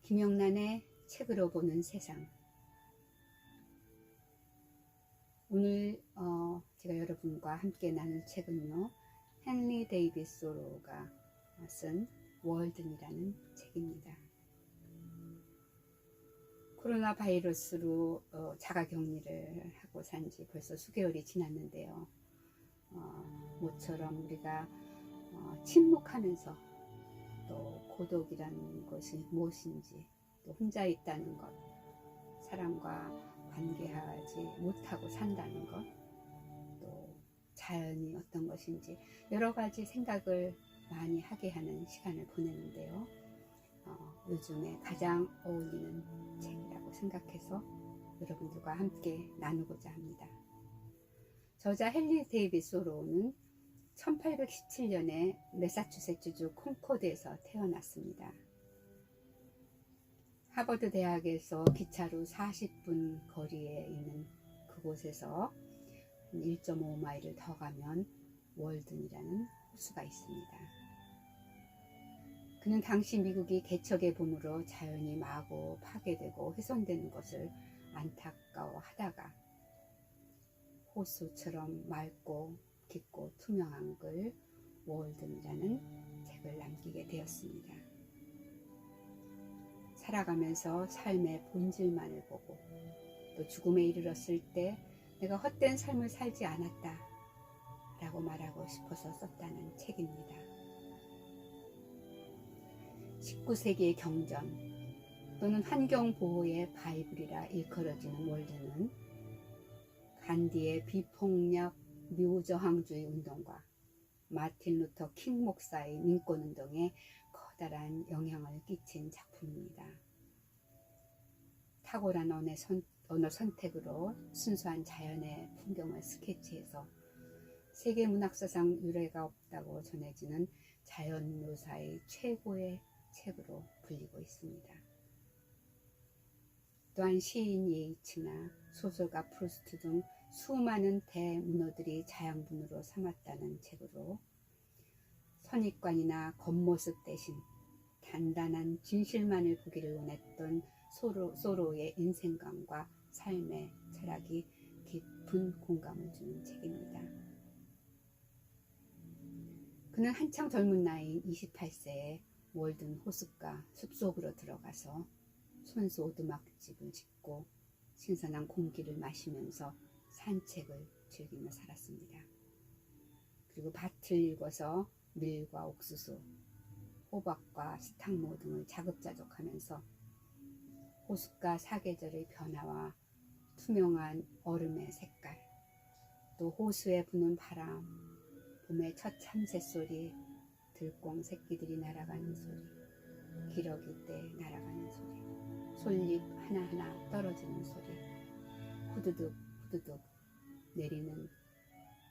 김영란의 책으로 보는 세상. 오늘 제가 여러분과 함께 나눌 책은요, 헨리 데이비스 소로가 쓴 월든이라는 책입니다. 코로나 바이러스로 자가격리를 하고 산 지 벌써 수개월이 지났는데요. 모처럼 우리가 침묵하면서 또 고독이라는 것이 무엇인지, 또 혼자 있다는 것, 사람과 관계하지 못하고 산다는 것, 또 자연이 어떤 것인지 여러 가지 생각을 많이 하게 하는 시간을 보내는데요. 요즘에 가장 어울리는 책이라고 생각해서 여러분들과 함께 나누고자 합니다. 저자 헨리 데이비스 소로는 1817년에 매사추세츠주 콘코드에서 태어났습니다. 하버드 대학에서 기차로 40분 거리에 있는 그곳에서 1.5마일을 더 가면 월든이라는 호수가 있습니다. 그는 당시 미국이 개척의 봄으로 자연이 마구 파괴되고 훼손되는 것을 안타까워하다가 호수처럼 맑고 깊고 투명한 글 월든이라는 책을 남기게 되었습니다. 살아가면서 삶의 본질만을 보고 또 죽음에 이르렀을 때 내가 헛된 삶을 살지 않았다 라고 말하고 싶어서 썼다는 책입니다. 19세기의 경전 또는 환경보호의 바이블이라 일컬어지는 월든은 간디의 비폭력 미우저항주의 운동과 마틴 루터 킹 목사의 민권운동에 커다란 영향을 끼친 작품입니다. 탁월한 언어 선택으로 순수한 자연의 풍경을 스케치해서 세계 문학사상 유례가 없다고 전해지는 자연 묘사의 최고의 책으로 불리고 있습니다. 또한 시인 예이츠나 소설가 프루스트 등 수많은 대문호들이 자양분으로 삼았다는 책으로 선입관이나 겉모습 대신 단단한 진실만을 보기를 원했던 소로의 인생관과 삶의 철학이 깊은 공감을 주는 책입니다. 그는 한창 젊은 나이인 28세에 월든 호숫가 숲속으로 들어가서 손수 오두막집을 짓고 신선한 공기를 마시면서 산책을 즐기며 살았습니다. 그리고 밭을 일궈서 밀과 옥수수, 호박과 스탕모 등을 자급자족하면서 호숫가 사계절의 변화와 투명한 얼음의 색깔, 또 호수에 부는 바람, 봄의 첫 참새 소리, 들공 새끼들이 날아가는 소리, 기러기 때 날아가는 소리, 솔잎 하나하나 떨어지는 소리, 후두둑 후두둑 내리는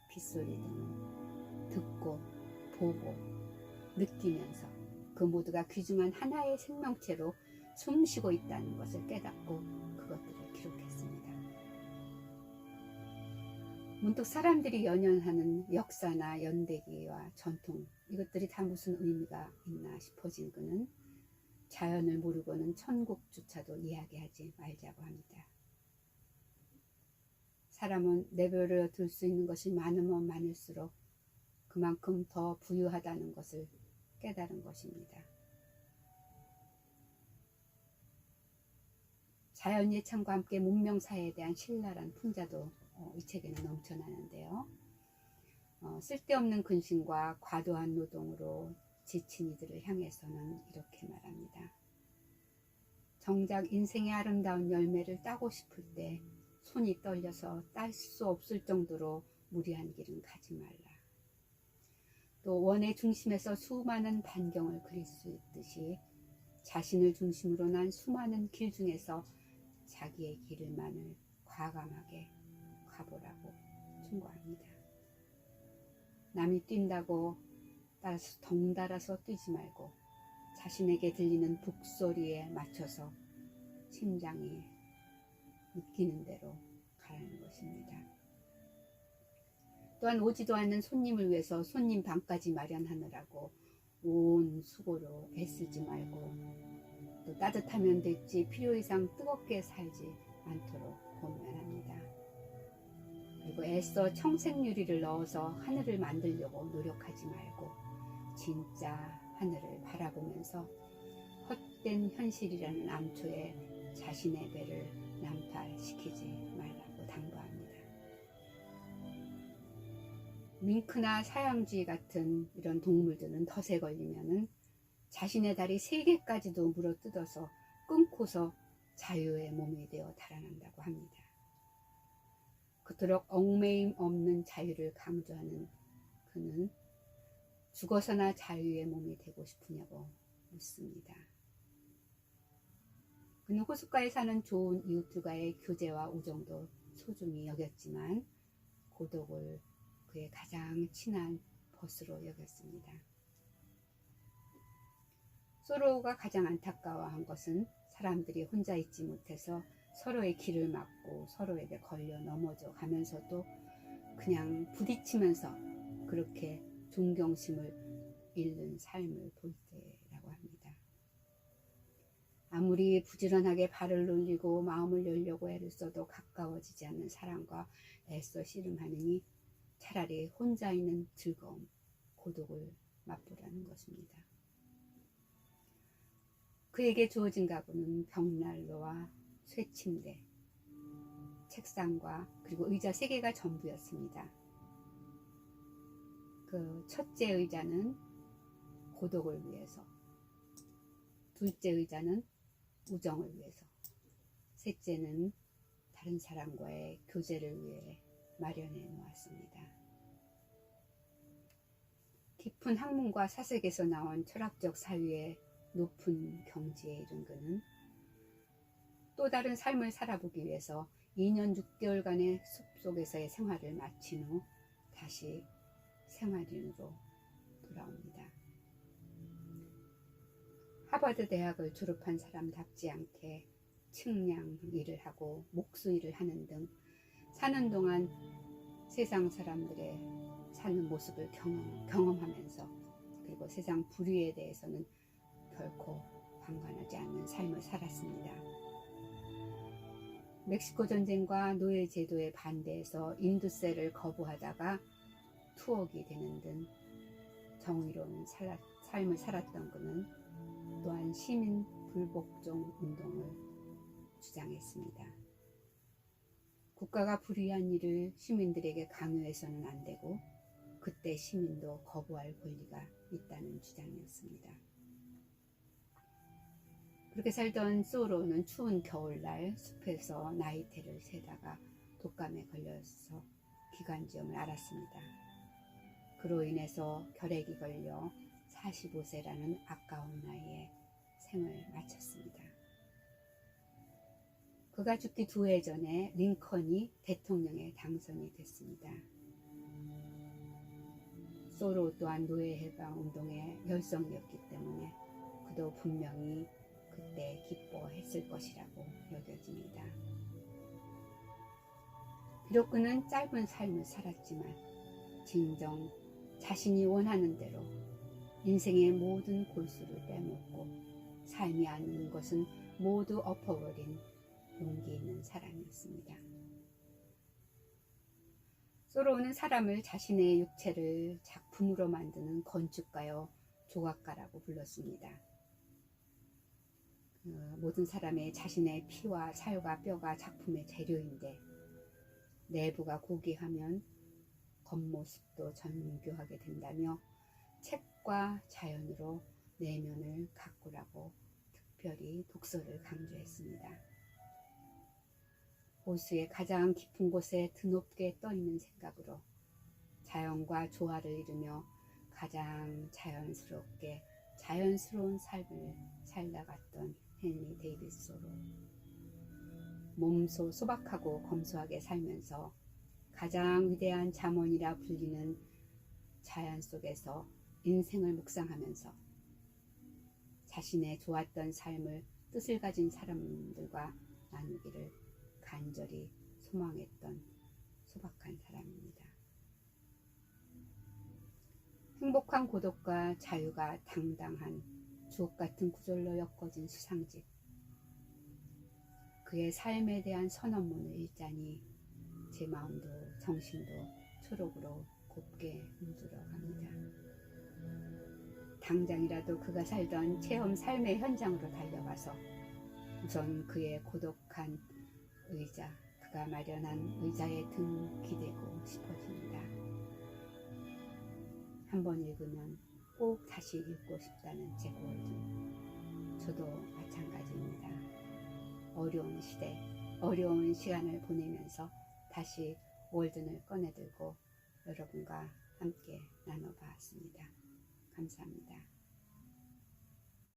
빗소리 등을 듣고 보고 느끼면서 그 모두가 귀중한 하나의 생명체로 숨쉬고 있다는 것을 깨닫고 그것들을 기록했습니다. 문득 사람들이 연연하는 역사나 연대기와 전통, 이것들이 다 무슨 의미가 있나 싶어진 그는 자연을 모르고는 천국조차도 이야기하지 말자고 합니다. 사람은 내버려 둘 수 있는 것이 많으면 많을수록 그만큼 더 부유하다는 것을 깨달은 것입니다. 자연 예찬과 함께 문명사회에 대한 신랄한 풍자도 이 책에는 넘쳐나는데요. 쓸데없는 근심과 과도한 노동으로 지친 이들을 향해서는 이렇게 말합니다. 정작 인생의 아름다운 열매를 따고 싶을 때 손이 떨려서 딸 수 없을 정도로 무리한 길은 가지 말라. 또 원의 중심에서 수많은 반경을 그릴 수 있듯이 자신을 중심으로 난 수많은 길 중에서 자기의 길만을 과감하게 가보라고 충고합니다. 남이 뛴다고 따라서 덩달아서 뛰지 말고 자신에게 들리는 북소리에 맞춰서 심장이 느끼는 대로 가라는 것입니다. 또한 오지도 않는 손님을 위해서 손님 방까지 마련하느라고 온 수고로 애쓰지 말고 또 따뜻하면 됐지 필요 이상 뜨겁게 살지 않도록 권면합니다. 그리고 애써 청색유리를 넣어서 하늘을 만들려고 노력하지 말고 진짜 하늘을 바라보면서 헛된 현실이라는 암초에 자신의 배를 난파시키지 말라고 당부합니다. 밍크나 사양쥐 같은 이런 동물들은 덫에 걸리면은 자신의 다리 3개까지도 물어뜯어서 끊고서 자유의 몸이 되어 달아난다고 합니다. 그토록 얽매임 없는 자유를 강조하는 그는 죽어서나 자유의 몸이 되고 싶으냐고 묻습니다. 그는 호숫가에 사는 좋은 이웃들과의 교제와 우정도 소중히 여겼지만 고독을 그의 가장 친한 벗으로 여겼습니다. 소로가 가장 안타까워한 것은 사람들이 혼자 있지 못해서 서로의 길을 막고 서로에게 걸려 넘어져 가면서도 그냥 부딪히면서 그렇게 존경심을 잃는 삶을 볼 때라고 합니다. 아무리 부지런하게 발을 올리고 마음을 열려고 애를 써도 가까워지지 않는 사람과 애써 씨름하느니 차라리 혼자 있는 즐거움, 고독을 맛보라는 것입니다. 그에게 주어진 가구는 벽난로와 쇠침대, 책상과 그리고 의자 3개가 전부였습니다. 그 첫째 의자는 고독을 위해서, 둘째 의자는 우정을 위해서, 셋째는 다른 사람과의 교제를 위해 마련해 놓았습니다. 깊은 학문과 사색에서 나온 철학적 사유의 높은 경지에 이른 그는 또 다른 삶을 살아보기 위해서 2년 6개월간의 숲속에서의 생활을 마친 후 다시 생활인으로 돌아옵니다. 하버드 대학을 졸업한 사람답지 않게 측량 일을 하고 목수 일을 하는 등 사는 동안 세상 사람들의 사는 모습을 경험하면서 그리고 세상 불의에 대해서는 결코 방관하지 않는 삶을 살았습니다. 멕시코 전쟁과 노예 제도에 반대해서 인두세를 거부하다가 투옥이 되는 등 정의로운 삶을 살았던 그는 또한 시민 불복종 운동을 주장했습니다. 국가가 불의한 일을 시민들에게 강요해서는 안 되고 그때 시민도 거부할 권리가 있다는 주장이었습니다. 그렇게 살던 소로는 추운 겨울날 숲에서 나이테를 세다가 독감에 걸려서 기관지염을 앓았습니다. 그로 인해서 결핵이 걸려 45세라는 아까운 나이에 생을 마쳤습니다. 그가 죽기 2해 전에 링컨이 대통령에 당선이 됐습니다. 소로 또한 노예해방운동의 열성이었기 때문에 그도 분명히 그때 기뻐했을 것이라고 여겨집니다. 비록 그는 짧은 삶을 살았지만 진정 자신이 원하는 대로 인생의 모든 골수를 빼먹고 삶이 아닌 것은 모두 엎어버린 용기 있는 사람이었습니다. 소로는 사람을 자신의 육체를 작품으로 만드는 건축가요 조각가라고 불렀습니다. 모든 사람의 자신의 피와 살과 뼈가 작품의 재료인데 내부가 고귀하면 겉모습도 정교하게 된다며 책과 자연으로 내면을 가꾸라고 특별히 독서를 강조했습니다. 호수의 가장 깊은 곳에 드높게 떠있는 생각으로 자연과 조화를 이루며 가장 자연스럽게 자연스러운 삶을 살다갔던 헨리 데이비드 소로. 몸소 소박하고 검소하게 살면서 가장 위대한 잠언이라 불리는 자연 속에서 인생을 묵상하면서 자신의 좋았던 삶을 뜻을 가진 사람들과 나누기를 간절히 소망했던 소박한 사람입니다. 행복한 고독과 자유가 당당한 주옥같은 구절로 엮어진 수상집. 그의 삶에 대한 선언문을 읽자니 제 마음도 정신도 초록으로 곱게 물들어 갑니다. 당장이라도 그가 살던 체험 삶의 현장으로 달려가서 우선 그의 고독한 의자, 그가 마련한 의자에 등 기대고 싶어집니다. 한번 읽으면 꼭 다시 읽고 싶다는 잭 월든. 저도 마찬가지입니다. 어려운 시대, 어려운 시간을 보내면서 다시 월든을 꺼내들고 여러분과 함께 나눠봤습니다. 감사합니다.